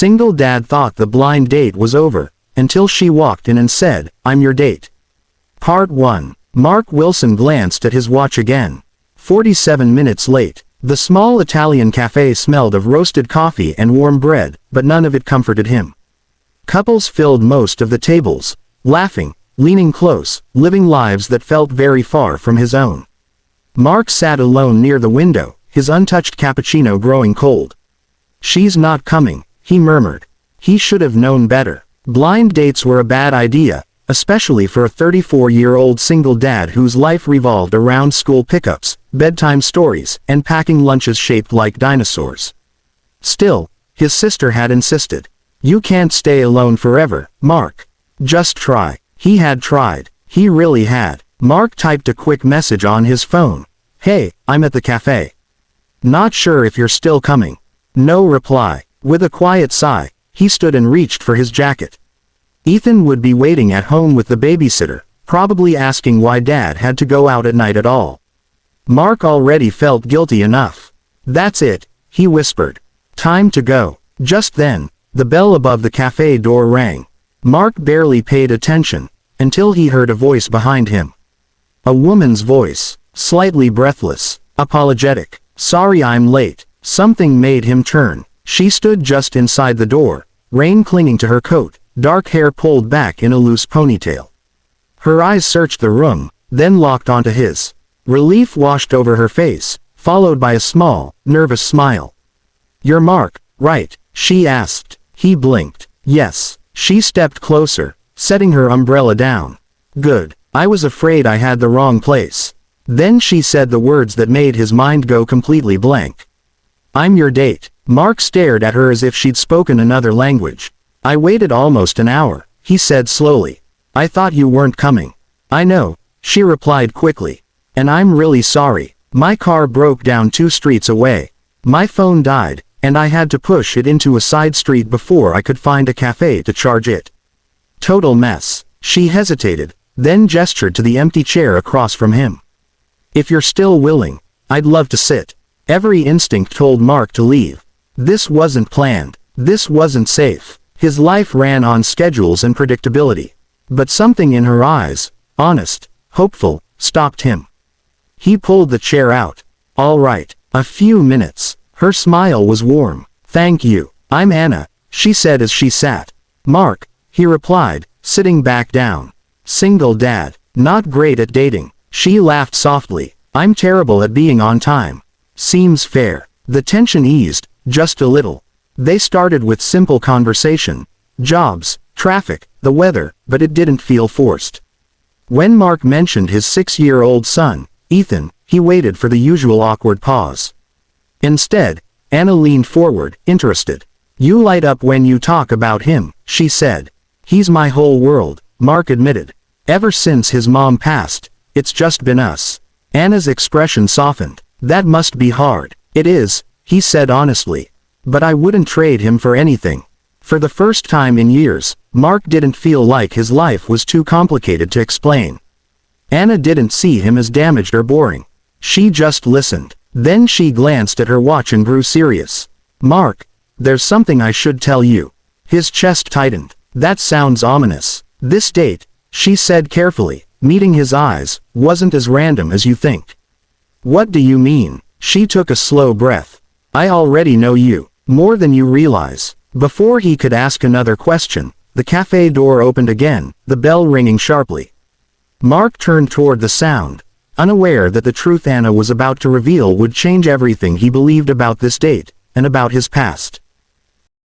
Single dad thought the blind date was over, until she walked in and said, "I'm your date." Part 1. Mark Wilson glanced at his watch again. 47 minutes late. The small Italian cafe smelled of roasted coffee and warm bread, but none of it comforted him. Couples filled most of the tables, laughing, leaning close, living lives that felt very far from his own. Mark sat alone near the window, his untouched cappuccino growing cold. "She's not coming," he murmured. He should have known better. Blind dates were a bad idea, especially for a 34-year-old single dad whose life revolved around school pickups, bedtime stories, and packing lunches shaped like dinosaurs. Still, his sister had insisted. "You can't stay alone forever, Mark. Just try." He had tried. He really had. Mark typed a quick message on his phone. "Hey, I'm at the cafe. Not sure if you're still coming." No reply. With a quiet sigh, he stood and reached for his jacket. Ethan would be waiting at home with the babysitter, probably asking why Dad had to go out at night at all. Mark already felt guilty enough. "That's it," he whispered. "Time to go." Just then, the bell above the cafe door rang. Mark barely paid attention, until he heard a voice behind him. A woman's voice, slightly breathless, apologetic. "Sorry I'm late." Something made him turn. She stood just inside the door, rain clinging to her coat, dark hair pulled back in a loose ponytail. Her eyes searched the room, then locked onto his. Relief washed over her face, followed by a small, nervous smile. "You're Mark, right?" she asked. He blinked. "Yes." She stepped closer, setting her umbrella down. "Good. I was afraid I had the wrong place." Then she said the words that made his mind go completely blank. "I'm your date." Mark stared at her as if she'd spoken another language. "I waited almost an hour," he said slowly. "I thought you weren't coming." "I know," she replied quickly. "And I'm really sorry. My car broke down 2 streets away. My phone died, and I had to push it into a side street before I could find a cafe to charge it. Total mess." She hesitated, then gestured to the empty chair across from him. "If you're still willing, I'd love to sit." Every instinct told Mark to leave. This wasn't planned. This wasn't safe. His life ran on schedules and predictability. But something in her eyes, honest, hopeful, stopped him. He pulled the chair out. "All right." A few minutes. Her smile was warm. "Thank you. I'm Anna," she said as she sat. "Mark," he replied, sitting back down. "Single dad. Not great at dating." She laughed softly. "I'm terrible at being on time." "Seems fair." The tension eased, just a little. They started with simple conversation. Jobs, traffic, the weather, but it didn't feel forced. When Mark mentioned his 6-year-old son, Ethan, he waited for the usual awkward pause. Instead, Anna leaned forward, interested. "You light up when you talk about him," she said. "He's my whole world," Mark admitted. "Ever since his mom passed, it's just been us." Anna's expression softened. "That must be hard." "It is," he said honestly. "But I wouldn't trade him for anything." For the first time in years, Mark didn't feel like his life was too complicated to explain. Anna didn't see him as damaged or boring. She just listened. Then she glanced at her watch and grew serious. "Mark, there's something I should tell you." His chest tightened. "That sounds ominous." "This date," she said carefully, meeting his eyes, "wasn't as random as you think." "What do you mean?" She took a slow breath. "I already know you, more than you realize." Before he could ask another question, the cafe door opened again, the bell ringing sharply. Mark turned toward the sound, unaware that the truth Anna was about to reveal would change everything he believed about this date, and about his past.